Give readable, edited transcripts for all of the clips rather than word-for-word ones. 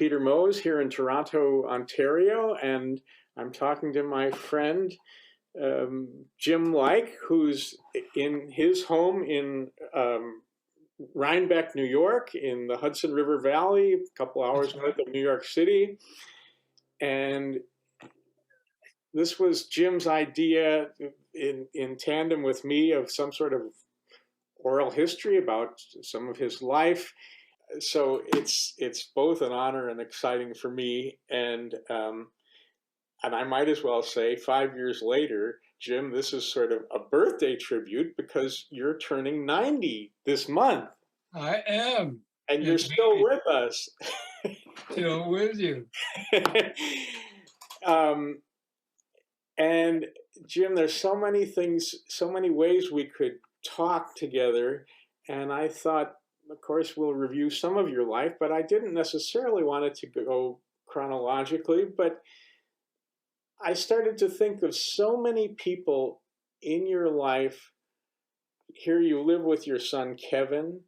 Peter Mose here in Toronto, Ontario, and I'm talking to my friend Jim Lyke, who's in his home in Rhinebeck, New York, in the Hudson River Valley, a couple hours north of New York City. And this was Jim's idea in tandem with me of some sort of oral history about some of his life. So it's both an honor and exciting for me, and I might as well say 5 years later, Jim, this is sort of a birthday tribute because you're turning 90 this month. I am. And you're still with us. Still with you. And Jim, there's so many things, so many ways we could talk together, and I thought, of course, we'll review some of your life, but I didn't necessarily want it to go chronologically. But I started to think of so many people in your life. Here you live with your son, Kevin,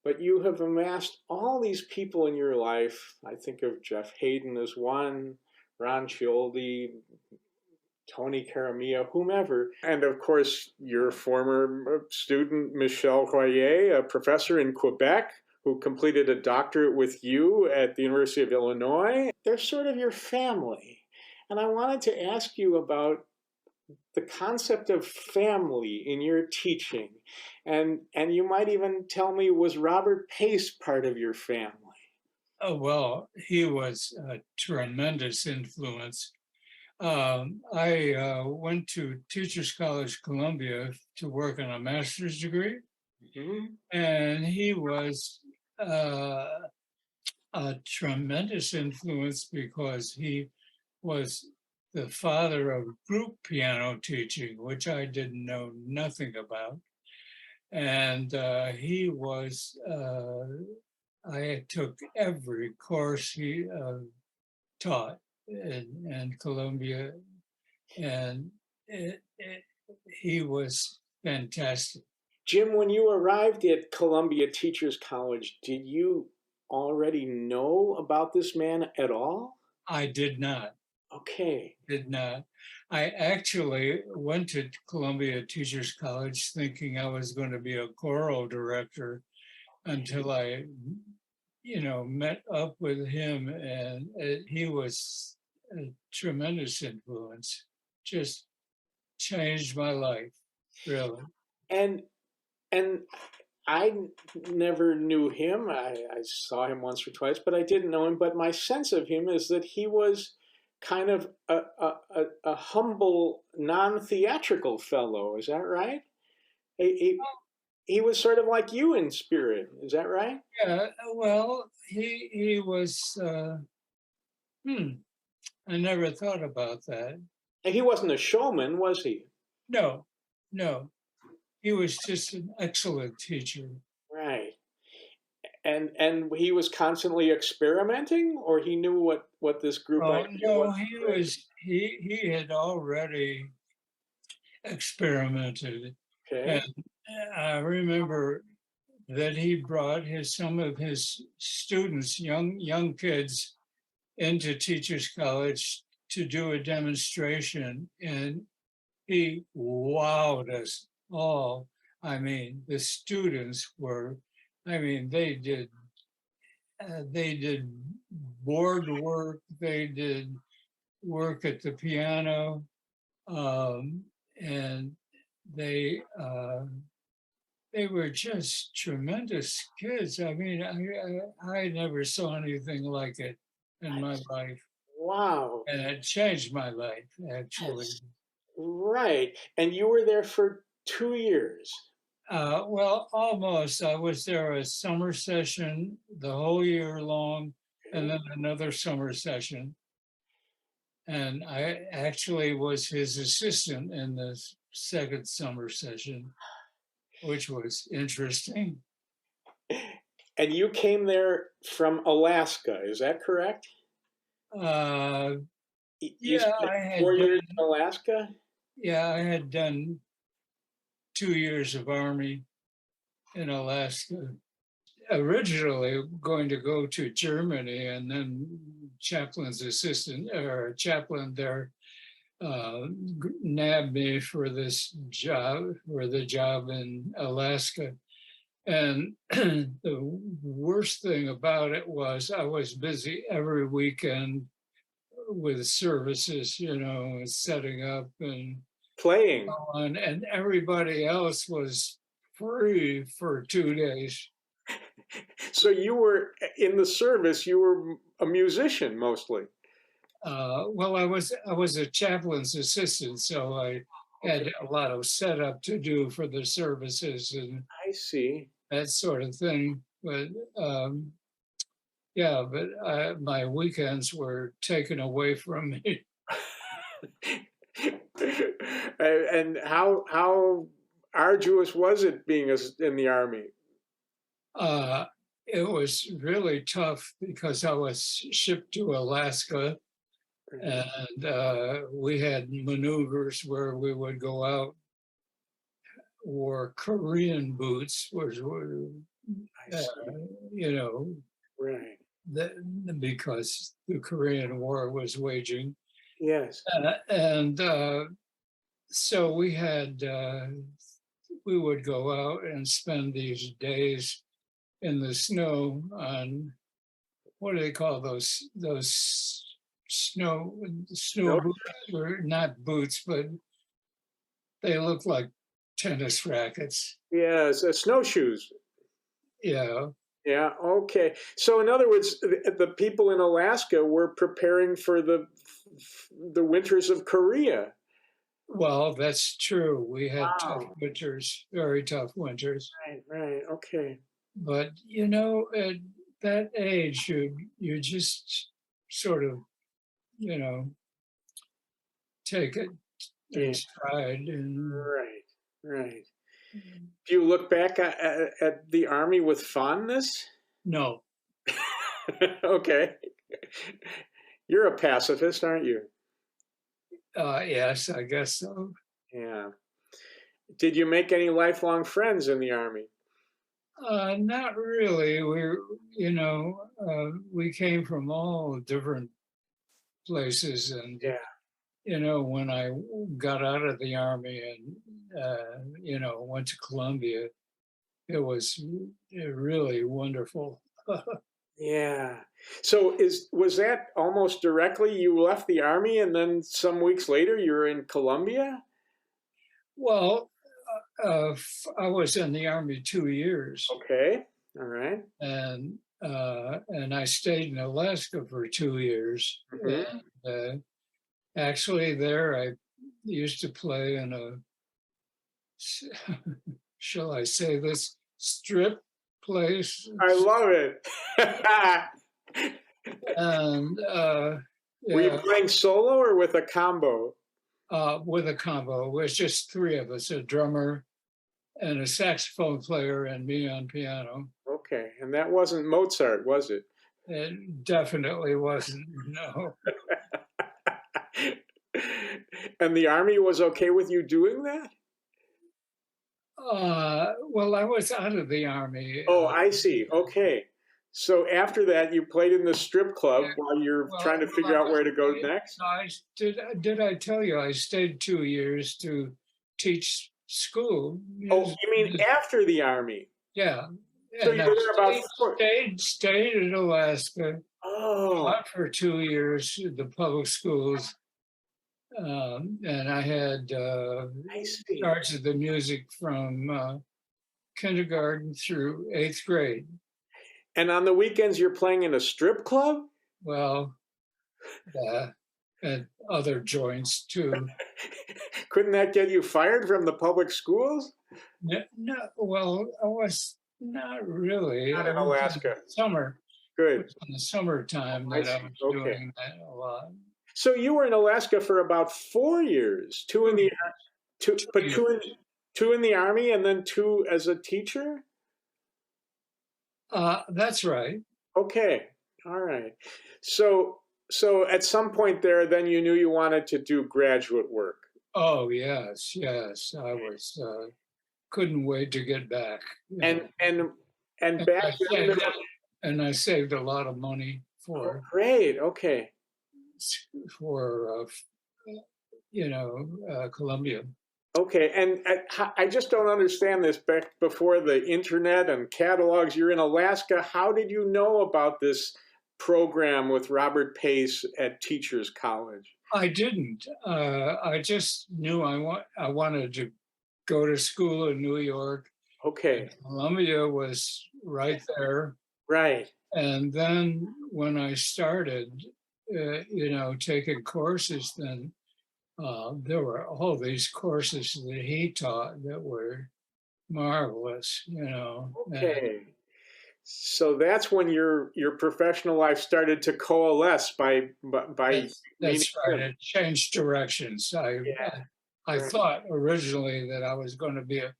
but you have amassed all these people in your life. I think of Jeff Hayden as one, Ron Cioldi, Tony Caramia, whomever. And of course, your former student, Michel Royer, a professor in Quebec, who completed a doctorate with you at the University of Illinois. They're sort of your family. And I wanted to ask you about the concept of family in your teaching. And you might even tell me, was Robert Pace part of your family? Oh, well, he was a tremendous influence. I went to Teachers College, Columbia to work on a master's degree. Mm-hmm. And he was a tremendous influence because he was the father of group piano teaching, which I didn't know nothing about. And he was, I took every course he taught in Columbia, and he was fantastic. Jim, when you arrived at Columbia Teachers College, did you already know about this man at all? I did not. Okay. Did not. I actually went to Columbia Teachers College thinking I was going to be a choral director until I met up with him, and he was a tremendous influence. Just changed my life, really. And I never knew him. I saw him once or twice, but I didn't know him. But my sense of him is that he was kind of a humble, non-theatrical fellow. Is that right? He was sort of like you in spirit. Is that right? Yeah, well, he was, I never thought about that. And he wasn't a showman, was he? No. He was just an excellent teacher. Right. And he was constantly experimenting, or he knew what this group idea was? No, he had already experimented. Okay. And I remember that he brought some of his students, young kids, into Teachers College to do a demonstration, and he wowed us all. I mean, the students were, they did board work, they did work at the piano, and they were just tremendous kids. I mean, I never saw anything like it in my life. Wow. And it changed my life, actually. Right. And you were there for 2 years. Well, almost. I was there a summer session the whole year long, and then another summer session. And I actually was his assistant in the second summer session, which was interesting. And you came there from Alaska, is that correct? Yeah, I had 4 years in Alaska? Yeah, I had done 2 years of Army in Alaska. originally going to go to Germany, and then chaplain's assistant or chaplain there nabbed me for this job, for the job in Alaska. And the worst thing about it was I was busy every weekend with services, setting up and Playing. on, and everybody else was free for 2 days. So you were in the service, you were a musician mostly. Well, I was a chaplain's assistant, so I had a lot of setup to do for the services and I see. that sort of thing. But yeah, but my weekends were taken away from me. And how arduous was it being in the Army? It was really tough because I was shipped to Alaska, and we had maneuvers where we would go out, wore Korean boots, which were, I see. you know, Right. because the Korean War was waging. Yes. And so we would go out and spend these days in the snow on, what do they call those snow No. boots, or not boots, but they look like tennis rackets. Yes, snowshoes. Yeah. Yeah. Okay. So in other words, the people in Alaska were preparing for the winters of Korea. Well, that's true. We had tough Wow. winters, very tough winters. Right. Right. Okay. But at that age, you just sort of, you know, take it Yeah. in stride. And Right. Right. Do you look back at the Army with fondness? no, Okay. You're a pacifist, aren't you? yes, I guess so. Yeah. Did you make any lifelong friends in the Army? Not really. We came from all different places, and Yeah. when I got out of the army and went to Columbia, it was really wonderful. Yeah. So was that almost directly you left the Army and then some weeks later you're in Columbia? Well, I was in the army 2 years, Okay. All right. and I stayed in Alaska for 2 years. Mm-hmm. And actually, there I used to play in a, shall I say this, strip place. I love it. And Were you yeah, playing solo or with a combo? with a combo. It was just three of us, a drummer and a saxophone player and me on piano. Okay. And that wasn't Mozart, was it? It definitely wasn't, no. And the Army was okay with you doing that? Well, I was out of the army. Oh, I see. Okay. So after that, you played in the strip club while you're trying to figure out where to go next? Did I tell you I stayed 2 years to teach school? Oh, you mean after the Army? Yeah. So And you I were there about stayed in Alaska, Oh, taught for 2 years at the public schools. And I had I see. charge of the music from kindergarten through 8th grade. And on the weekends, you're playing in a strip club? Well, and other joints too. Couldn't that get you fired from the public schools? No, well, I was not really. Not in I was Alaska. Summer. It Good. was in the summertime I that I see. was Okay. doing that a lot. So you were in Alaska for about 4 years, two in the Army and then 2 as a teacher? That's right. Okay. All right. So at some point there, then you knew you wanted to do graduate work. Oh yes. I was couldn't wait to get back. And And And back I then, saved, and I saved a lot of money oh, great. Okay. for Columbia. Okay. And I just don't understand this. Back before the internet and catalogs, you're in Alaska. How did you know about this program with Robert Pace at Teachers College? I didn't. I just knew I wanted to go to school in New York. Okay. Columbia was right there. Right. And then when I started, taking courses, then there were all these courses that he taught that were marvelous, and Okay. So that's when your professional life started to coalesce by meeting that's right. him. It changed directions. Yeah. I Right. thought originally that I was going to be a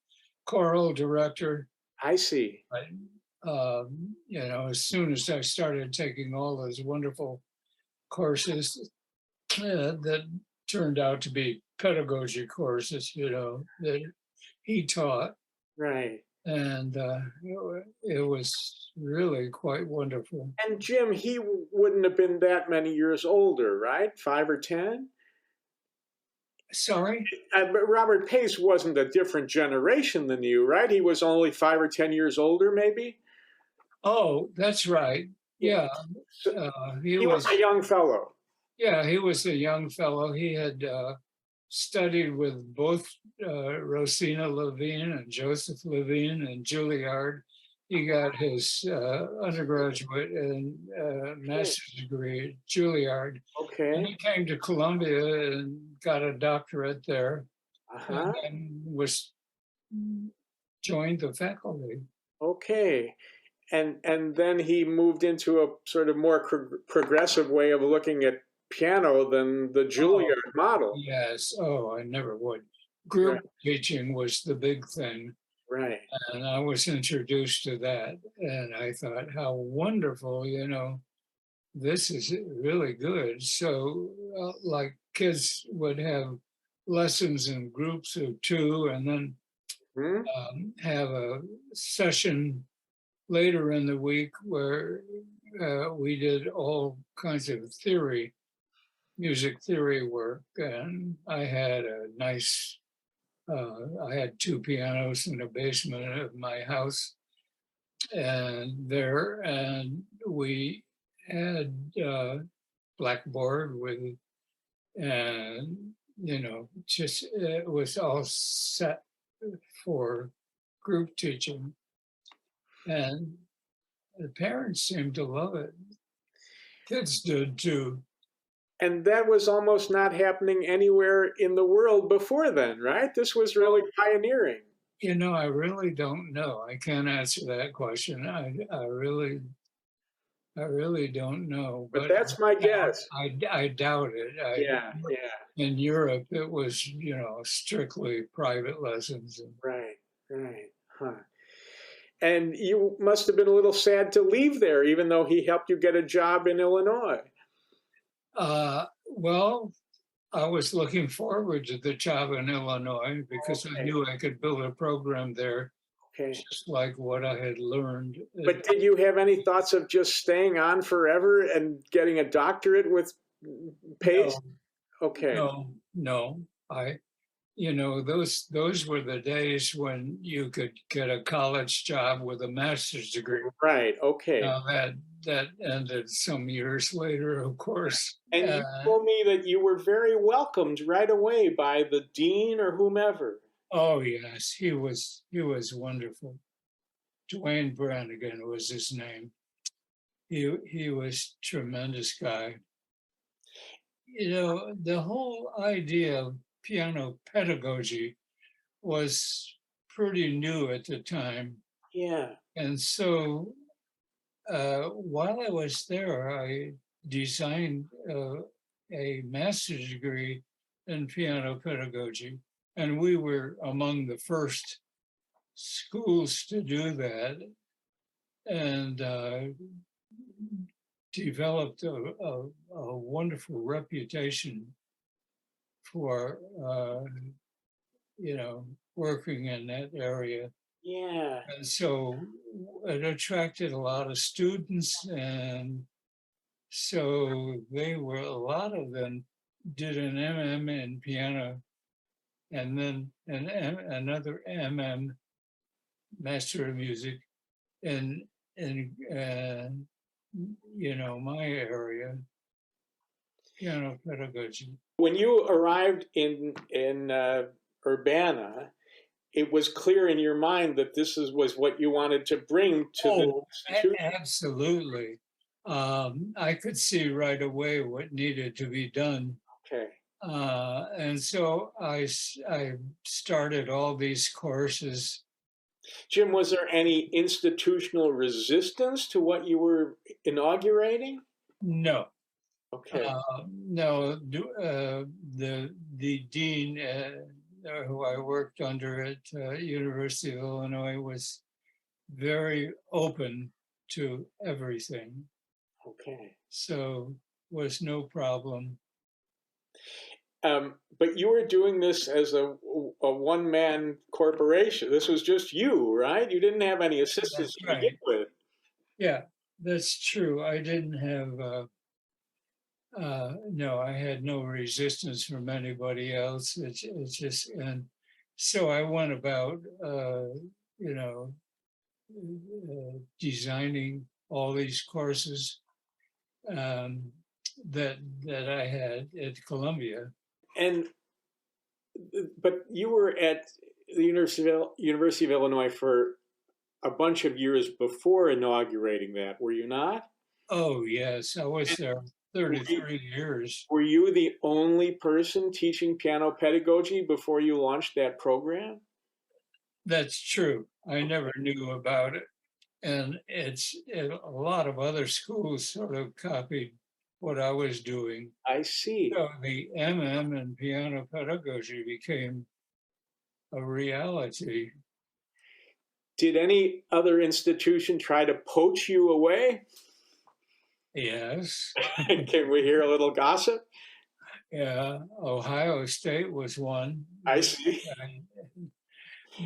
choral director, I see. but as soon as I started taking all those wonderful courses that turned out to be pedagogy courses, that he taught, Right. and it was really quite wonderful. And Jim, he wouldn't have been that many years older, right? 5 or 10? Sorry? But Robert Pace wasn't a different generation than you, right? He was only 5 or 10 years older, maybe? Oh, that's right. Yeah. Yeah, So he he was was. a young fellow. Yeah, he was a young fellow. He had studied with both Rosina Levine and Joseph Levine and Juilliard. He got his undergraduate and Okay. master's degree at Juilliard. And Okay. he came to Columbia and got a doctorate there, and Uh-huh. then was joined the faculty. Okay. And then he moved into a sort of more progressive way of looking at piano than the Oh, Juilliard model. yes. Oh, I never would. Right. Group teaching was the big thing. Right. And I was introduced to that. And I thought, how wonderful, this is really good. So, like kids would have lessons in groups of two and then Hmm? have a session later in the week where we did all kinds of music theory work. And I had two pianos in the basement of my house and we had blackboard with, and just it was all set for group teaching, and the parents seemed to love it. Kids did too. And that was almost not happening anywhere in the world before then, right? This was really pioneering. I really don't know. I can't answer that question. I really don't know, But but that's my guess. I doubt it. Yeah, yeah, In Europe, it was, strictly private lessons. right, right. Huh. And you must have been a little sad to leave there, even though he helped you get a job in Illinois. Well, I was looking forward to the job in Illinois because I Okay, knew I could build a program there, okay. just like what I had learned. But did you have any thoughts of just staying on forever and getting a doctorate with Pace? No, Okay, no. Those were the days when you could get a college job with a master's degree. right, okay. Now that ended some years later, of course. And you told me that you were very welcomed right away by the dean or whomever. Oh yes, he was wonderful. Dwayne Brannigan was his name. He was a tremendous guy. The whole idea of piano pedagogy was pretty new at the time. Yeah, And so while I was there, I designed a master's degree in piano pedagogy. And we were among the first schools to do that, and developed a wonderful reputation for, working in that area. Yeah. And so it attracted a lot of students, and so they were, a lot of them did an MM in piano and then another MM, Master of Music, in my area, piano pedagogy. When you arrived in Urbana, it was clear in your mind that was what you wanted to bring to the Oh, institution. absolutely. I could see right away what needed to be done. Okay. And so I started all these courses. Jim, was there any institutional resistance to what you were inaugurating? No, Okay. no, the dean who I worked under at University of Illinois was very open to everything, Okay. so was no problem. But you were doing this as a one-man corporation. This was just you, right? You didn't have any assistants That's to begin right. with. Yeah, that's true. I didn't have, no, I had no resistance from anybody else. It's just, and so I went about, you know, designing all these courses um, that I had at Columbia. And but you were at the University of Illinois for a bunch of years before inaugurating that, were you not? Oh, yes, I was And there were you, 33 years. were you the only person teaching piano pedagogy before you launched that program? That's true. I never knew about it. And a lot of other schools sort of copied what I was doing. I see. So the MM in piano pedagogy became a reality. Did any other institution try to poach you away? Yes. Can we hear a little gossip? Yeah. Ohio State was one. I see.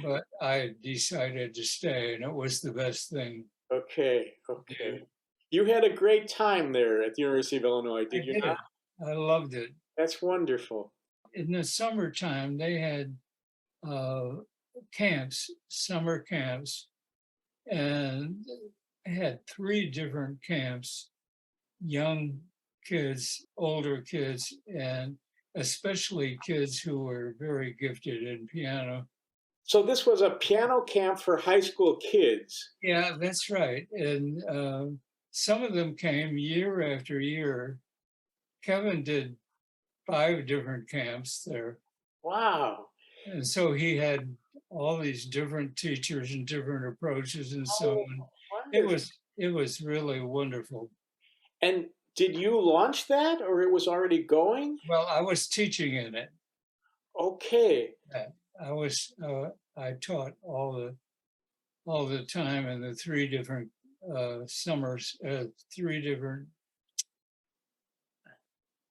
But I decided to stay, and it was the best thing Okay, to do. okay. You had a great time there at the University of Illinois, I did you not? did. I loved it. That's wonderful. In the summertime, they had uh, camps, summer camps, and I had three different camps, young kids, older kids, and especially kids who were very gifted in piano. So this was a piano camp for high school kids. Yeah, that's right. And some of them came year after year. Kevin did 5 different camps there. Wow. And so he had all these different teachers and different approaches and so Oh, on. It wonderful. was it was really wonderful. And did you launch that or it was already going? Well, I was teaching in it. Okay. I was I taught all the time in the 3 different summers, 3 different,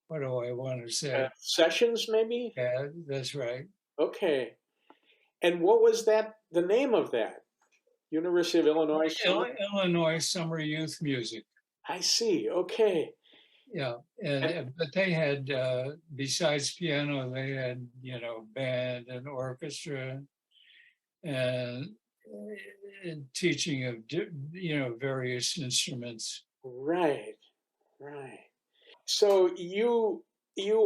what do I want to say? Sessions, maybe? Yeah, that's right. Okay. And what was that, the name of that? University of Illinois Summer? Illinois Summer Youth Music. I see. Okay. Yeah, And but they had besides piano, they had band and orchestra and teaching of various instruments. right, right. So you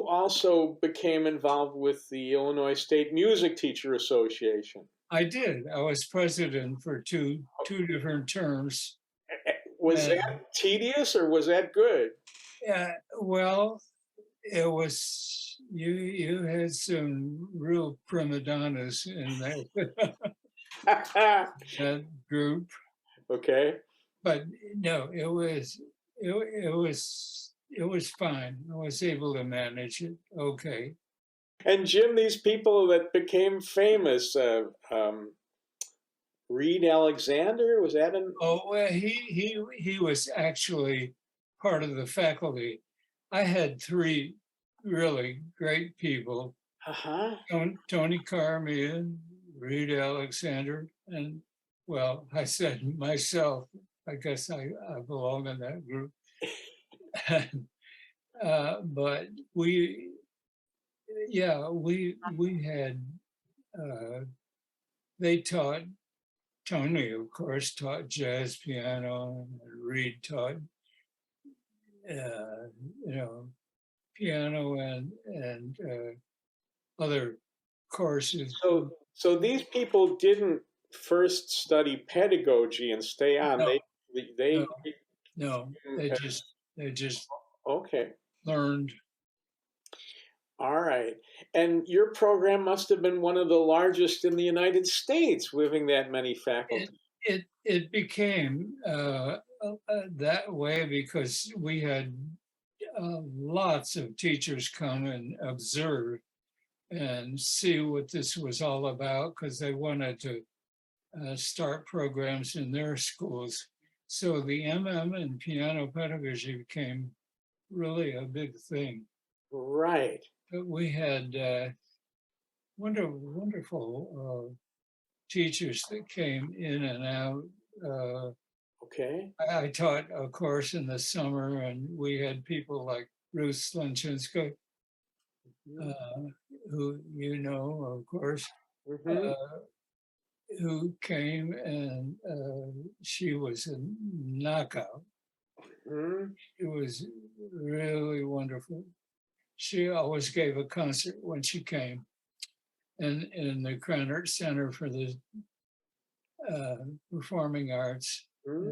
also became involved with the Illinois State Music Teacher Association. I did. I was president for two different terms. Was And that tedious or was that good? yeah, well, it was you had some real prima donnas in that group, Okay. but no, it was fine. I was able to manage it. Okay. And Jim, these people that became famous, Reed Alexander, was that in? Oh, well, he was actually part of the faculty. I had 3 really great people: Uh-huh. Tony Carmian, Reed Alexander, and well, I said myself, I guess I belong in that group. But we had, uh, they taught, Tony, of course, taught jazz piano, and Reed taught, uh, you know, piano and other courses. So these people didn't first study pedagogy and stay on. No, no, They no. They just okay. learned. All right. And your program must have been one of the largest in the United States, having that many It faculty. it became that way because we had lots of teachers come and observe and see what this was all about because they wanted to start programs in their schools. So the MM and piano pedagogy became really a big thing. Right. But we had wonderful teachers that came in and out. Uh, Okay. I taught a course in the summer, and we had people like Ruth Slenczynska, uh, who you know, of course, Mm-hmm. uh, who came and she was a knockout. Mm-hmm. It was really wonderful. She always gave a concert when she came in the Chronister Center for the uh, Performing Arts. Mm-hmm.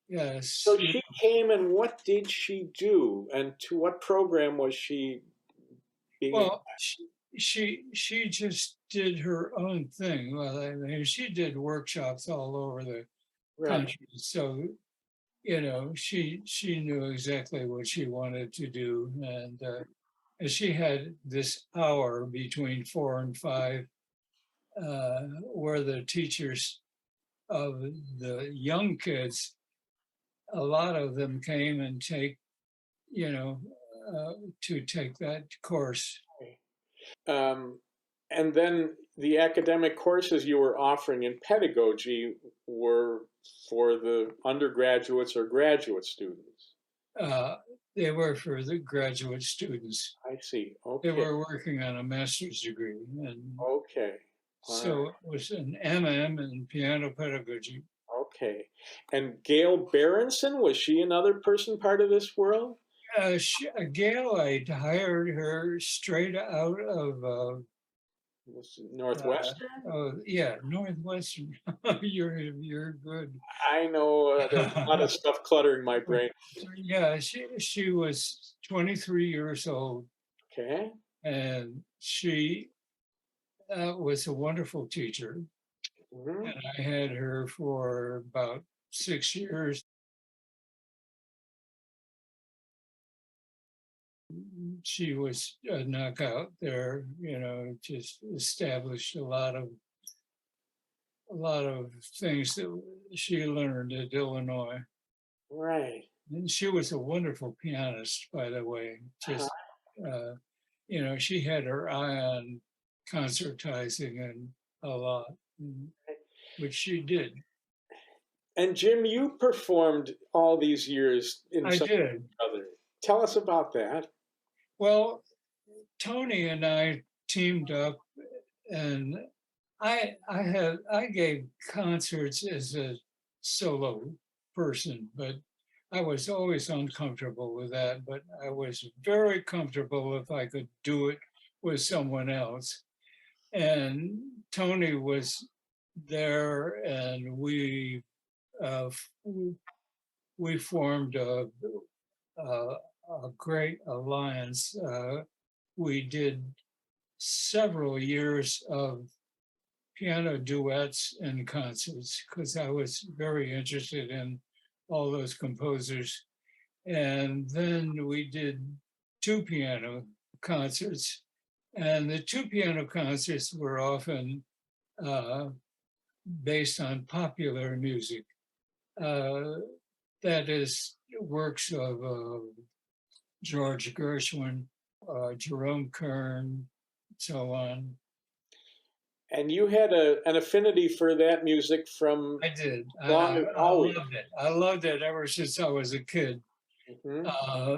Yes. So she came, and what did she do? And to what program was she being? Well, she just did her own thing. Well, I mean, she did workshops all over the Right. country, so she knew exactly what she wanted to do, and she had this hour between 4 and 5, where the teachers of the young kids, a lot of them came and you know, uh, to take that course. Um, and then the academic courses you were offering in pedagogy were for the undergraduates or graduate students. Uh, they were for the graduate students. I see. They Okay. were working on a master's degree, and Okay. All right. so it was an MM in piano pedagogy. Okay. And Gail Berenson, was she another person part of this world? Gail, I hired her straight out of Was it Northwestern? yeah, Northwestern. You're good. I know there's a lot of stuff cluttering my brain. Yeah, she was 23 years old, Okay. and she was a wonderful teacher. Hmm. And I had her for about 6 years. She was a knockout there, just established a lot of things that she learned at Illinois. Right. And she was a wonderful pianist, by the way. Uh-huh. Just, she had her eye on concertizing and a lot, which she did. And Jim, you performed all these years in I some did. other. Tell us about that. Well, Tony and I teamed up, and I gave concerts as a solo person, but I was always uncomfortable with that. But I was very comfortable if I could do it with someone else. And Tony was there, and uh, we formed a, a great alliance. We did several years of piano duets and concerts because I was very interested in all those composers. And then we did two piano concerts. And the two piano concerts were often uh, based on popular music. Uh, that is works of George Gershwin, Jerome Kern, so on. And you had an affinity for that music from I did. long as I always. loved it. I loved it ever since I was a kid. Hmm. Uh,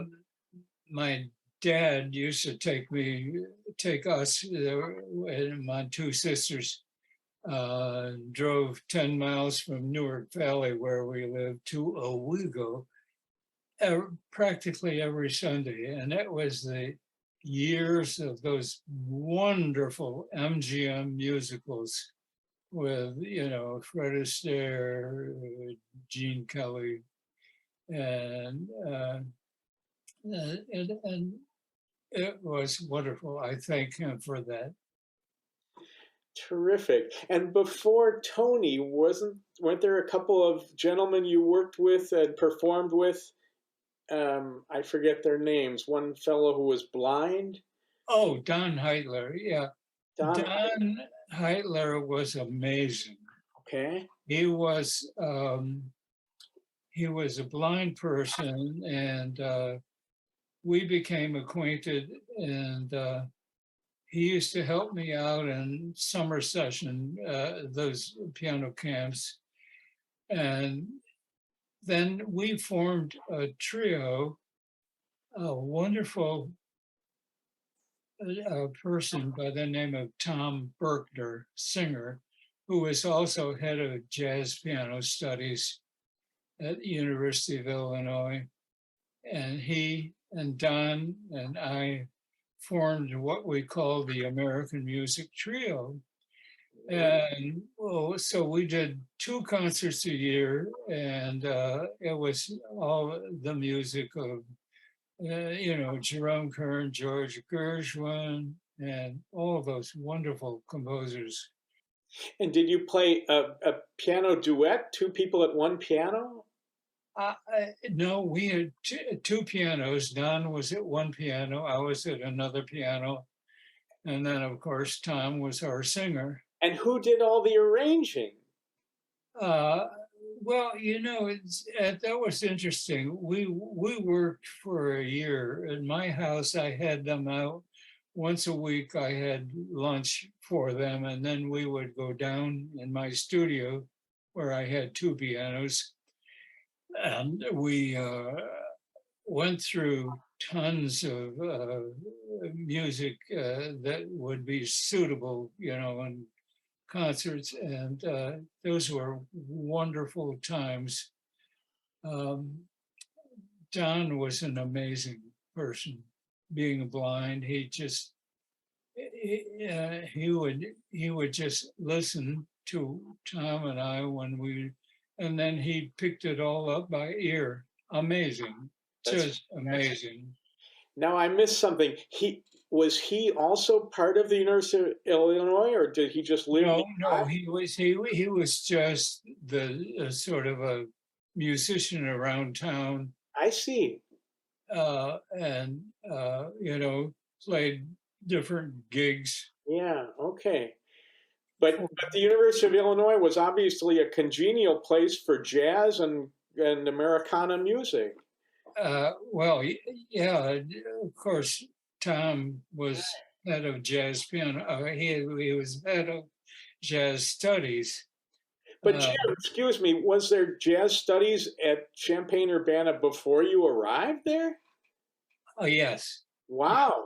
my dad used to take us and my two sisters drove 10 miles from Newark Valley, where we live, to Owego practically every Sunday. And it was the years of those wonderful MGM musicals with, Fred Astaire, Gene Kelly, and, and it was wonderful. I thank him for that. Terrific. And before Tony, weren't there a couple of gentlemen you worked with and performed with? I forget their names. One fellow who was blind. Oh, Don Heitler. Yeah. Don. Don Heitler was amazing. Okay. He was a blind person, and we became acquainted, and he used to help me out in summer session, those piano camps. And then we formed a trio, a wonderful person by the name of Tom Berkner, singer, who was also head of jazz piano studies at the University of Illinois. And he and Don and I formed what we call the American Music Trio. And so we did 2 concerts a year, and it was all the music of, Jerome Kern, George Gershwin, and all those wonderful composers. And did you play a piano duet, two people at one piano? No, we had 2 pianos. Don was at one piano, I was at another piano. And then, of course, Tom was our singer. And who did all the arranging? Uh, well, that was interesting. We worked for a year. In my house, I had them out once a week. I had lunch for them, and then we would go down in my studio, where I had 2 pianos, and we went through tons of music that would be suitable, in concerts, and those were wonderful times. Um, Don was an amazing person. Being blind, he would just listen to Tom and I and then he picked it all up by ear. Amazing, just amazing. Now I missed something. He also part of the University of Illinois, or did he just live No, nearby? he was just the sort of a musician around town, I see. and played different gigs. Yeah. Okay. But the University of Illinois was obviously a congenial place for jazz and Americana music. Well, yeah, of course, Tom was head of jazz piano. He was head of jazz studies. But Jim, excuse me, was there jazz studies at Champaign-Urbana before you arrived there? Oh, yes. Wow.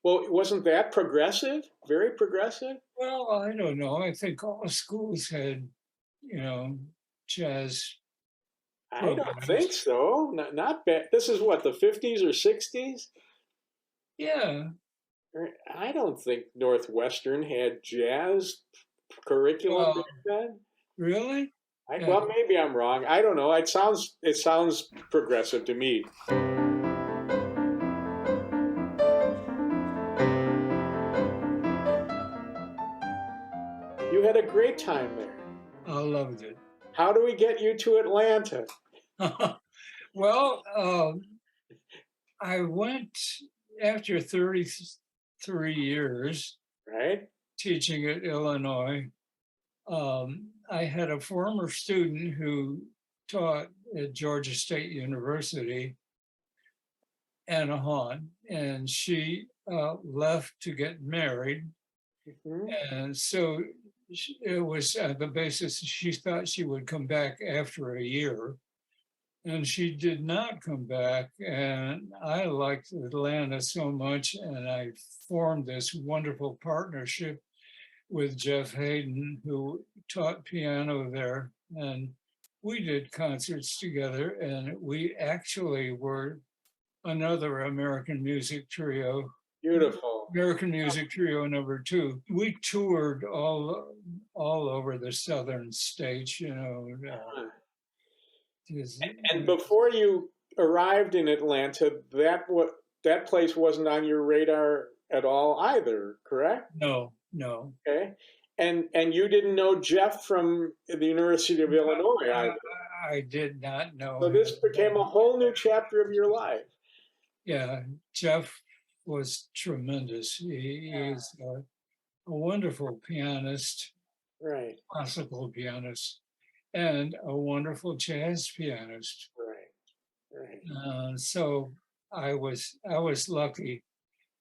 Well, wasn't that progressive? Very progressive? Well, I don't know. I think all schools had, jazz I don't programs. think so. Not bad. This is what, the 50s or 60s? Yeah. I don't think Northwestern had jazz curriculum back then. Really? Well, maybe I'm wrong. I don't know. It sounds progressive to me. You had a great time there. I loved it. How do we get you to Atlanta? Well, I went after 33 years, right, teaching at Illinois. I had a former student who taught at Georgia State University, Anna Hahn, and she left to get married. Mm-hmm. And so it was the basis she thought she would come back after a year, and she did not come back. And I liked Atlanta so much, and I formed this wonderful partnership with Jeff Hayden, who taught piano there. And we did concerts together, and we actually were another American music trio. Beautiful. American Music Trio #2. We toured all over the southern states, you know. And before you arrived in Atlanta, that place wasn't on your radar at all either, correct? No, no. Okay. And you didn't know Jeff from the University of Illinois either. I did not know So him. this became a whole new chapter of your life. Yeah, Jeff was tremendous. He is a wonderful pianist, Right, classical pianist, and a wonderful jazz pianist. right, right. So I was lucky,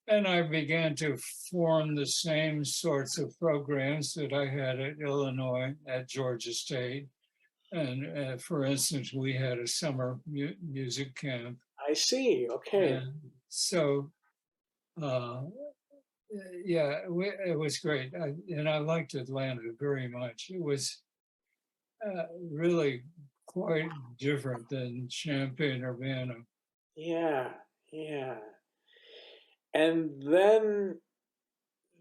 and I began to form the same sorts of programs that I had at Illinois, at Georgia State. And for instance, we had a summer music camp. I see. Okay. And so, uh, yeah, it was great. And I liked Atlanta very much. It was really quite different than Champaign-Urbana. Yeah, yeah. And then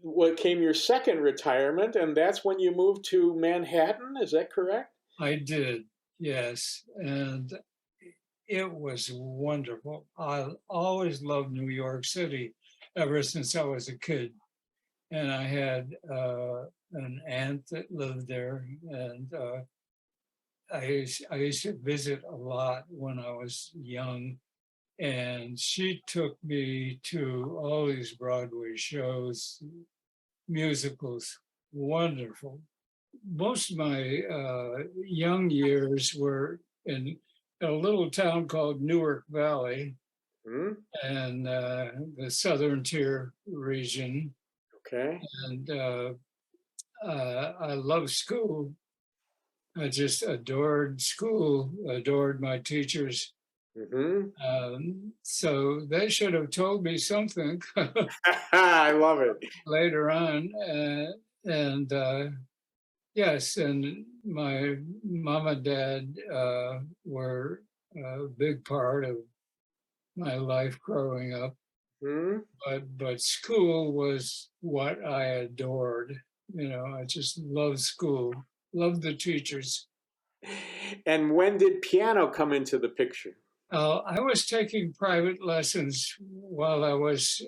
what came your second retirement, and that's when you moved to Manhattan, is that correct? I did, yes. And it was wonderful. I always loved New York City ever since I was a kid. And I had an aunt that lived there, and I used to visit a lot when I was young. And she took me to all these Broadway shows, musicals, wonderful. Most of my young years were in a little town called Newark Valley Hmm? and the Southern Tier region. Okay. And I loved school. I just adored school, adored my teachers. Mm-hmm. So they should have told me something I love it. later on. And yes, and my mom and dad were a big part of my life growing up. Hmm? But school was what I adored. You know, I just loved school, loved the teachers. And when did piano come into the picture? I was taking private lessons while I was,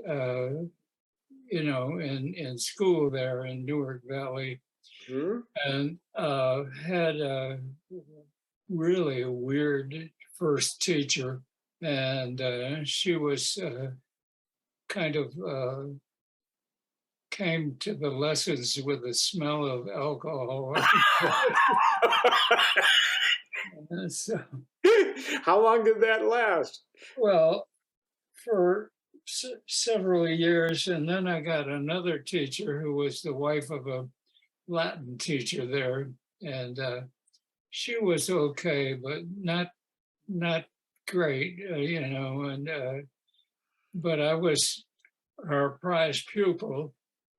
you know, in school there in Newark Valley, Hmm? and had a really weird first teacher, and she was kind of came to the lessons with the smell of alcohol. So, How long did that last? well, for several years, and then I got another teacher who was the wife of a Latin teacher there, and she was okay, but not great, you know. And but I was her prize pupil,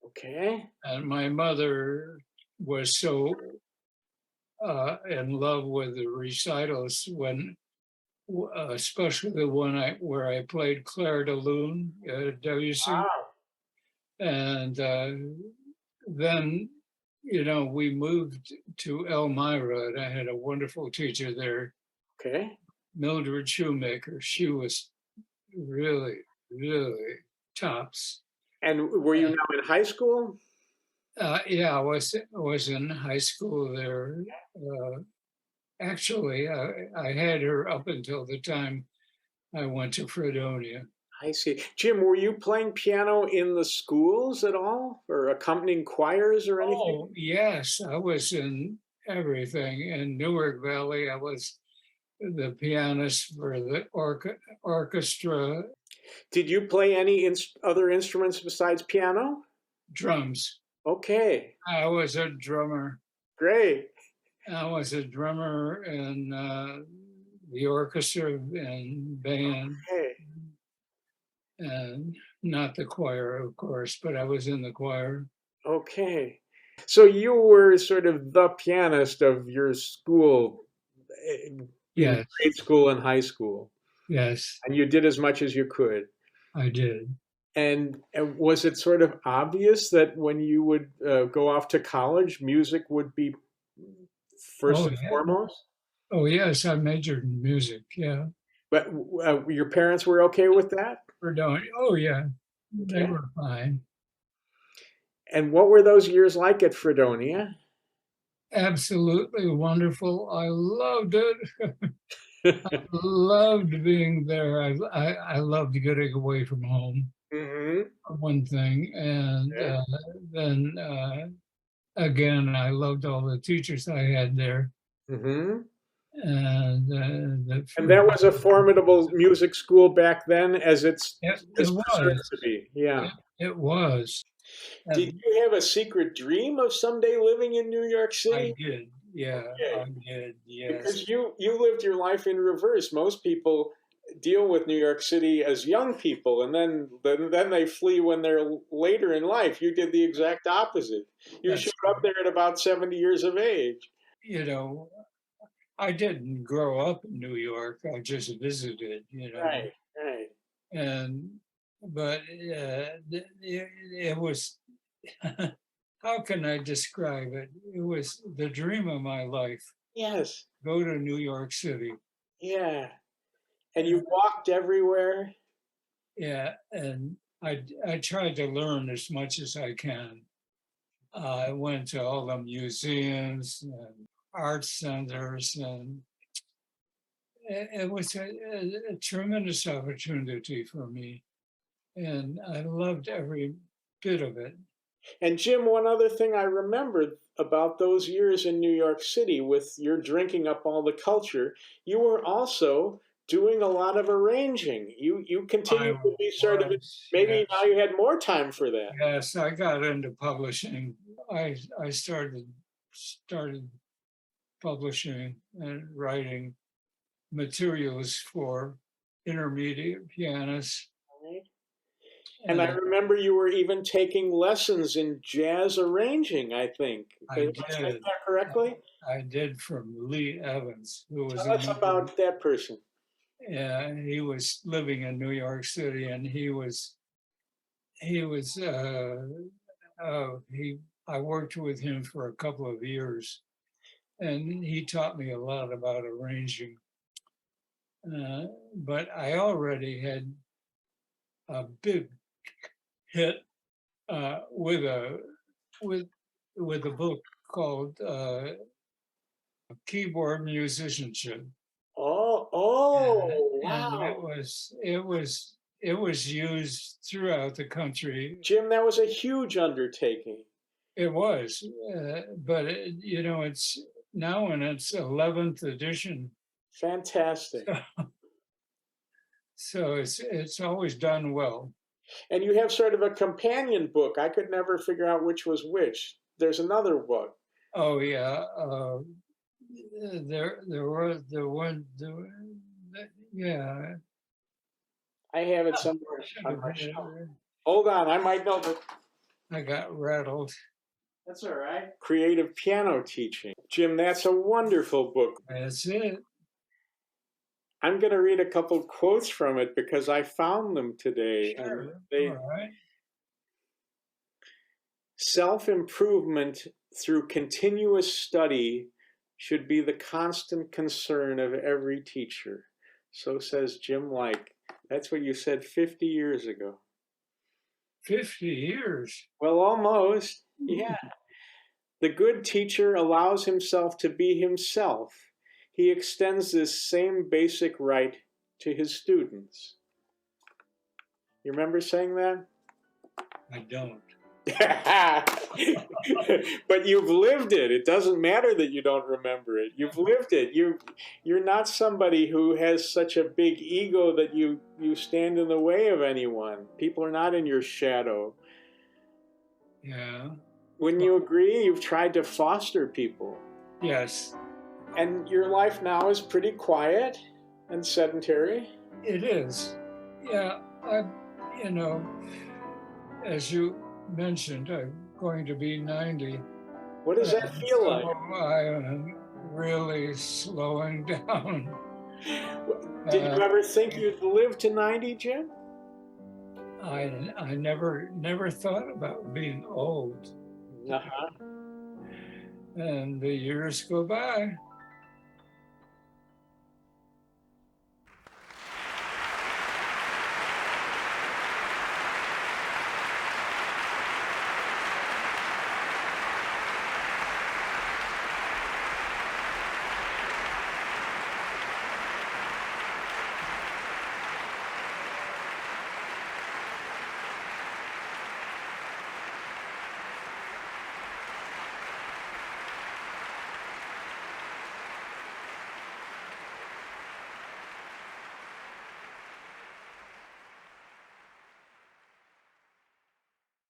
Okay. and my mother was so in love with the recitals when, especially the one where I played Claire de Lune at WC, Wow. and then you know we moved to Elmira, and I had a wonderful teacher there, Okay. Mildred Shoemaker. She was really, really tops. And were you now in high school? Yeah, I was in high school there. Actually, I had her up until the time I went to Fredonia. I see. Jim, were you playing piano in the schools at all or accompanying choirs or anything? Oh, yes, I was in everything. In Newark Valley, I was the pianist for the orchestra, Did you play any other instruments besides piano? drums. Okay, I was a drummer. great. I was a drummer in the orchestra and band, Okay, and not the choir, of course, but I was in the choir. okay. So you were sort of the pianist of your school in Yes, grade school and high school, yes, and you did as much as you could. I did. And was it sort of obvious that when you would go off to college, music would be first Oh, and yeah. foremost? Oh, yes, I majored in music. Yeah. But your parents were okay with that? We're doing, oh, yeah, they Okay. were fine. And what were those years like at Fredonia? Absolutely wonderful. I loved it. Loved being there. I loved getting away from home, Hmm. for one thing. And Yeah. then again, I loved all the teachers I had there. Hmm. And And that was a formidable music school back then, as it as presumed was. to be. Yeah. It was. Did And you have a secret dream of someday living in New York I City? did. Yeah, Okay. I did. Yes. Because you lived your life in reverse. Most people deal with New York City as young people, and then they flee when they're later in life. You did the exact opposite. You That's, showed up there at about 70 years of age. you know, I didn't grow up in New York. I just visited, Right, right. and but it was how can I describe it? It was the dream of my life. Yes, Go to New York City. yeah. And Uh, you walked everywhere. yeah, and I tried to learn as much as I can. I went to all the museums and art centers, and it was a tremendous opportunity for me, and I loved every bit of it. And Jim, one other thing I remembered about those years in New York City with your drinking up all the culture, you were also doing a lot of arranging. You I continued to be sort of, was, maybe now yes, you had more time for that. yes, I got into publishing. I started publishing and writing materials for intermediate pianists. Right? And I And remember you were even taking lessons in jazz arranging, I think. I Did I say did. that correctly? I did from Lee Evans, who was Tell a us about that person. yeah, he was living in New York City, and he was he I worked with him for a couple of years, and he taught me a lot about arranging. But I already had a big hit with with a book called Keyboard Musicianship, Oh, and, oh, and wow. it was used throughout the country. Jim, that was a huge undertaking. It was, but it's now in its 11th edition, Fantastic. so it's always done well. And you have sort of a companion book. I could never figure out which was which. There's another book. Oh yeah, there was the one, yeah. I have it I somewhere should on have my had shelf. it. Hold on, I might know that. I got rattled. That's all right. Creative piano teaching. Jim, that's a wonderful book. That's it. I'm going to read a couple quotes from it because I found them today. And Sure. All they right. self-improvement through continuous study should be the constant concern of every teacher. So says Jim Lyke. That's what you said 50 years ago. 50 years. Well, almost. Yeah. The good teacher allows himself to be himself. He extends this same basic right to his students. You remember saying that? I don't. But you've lived it. It doesn't matter that you don't remember it. You've lived it. You're not somebody who has such a big ego that you stand in the way of anyone. People are not in your shadow. Yeah. Wouldn't you agree? You've tried to foster people. Yes, And your life now is pretty quiet and sedentary. it is. Yeah, you know, as you mentioned, I'm going to be 90. What does that And feel so like? I am really slowing down. Did you ever think you'd live to 90, Jim? I never thought about being old, Uh-huh. and the years go by.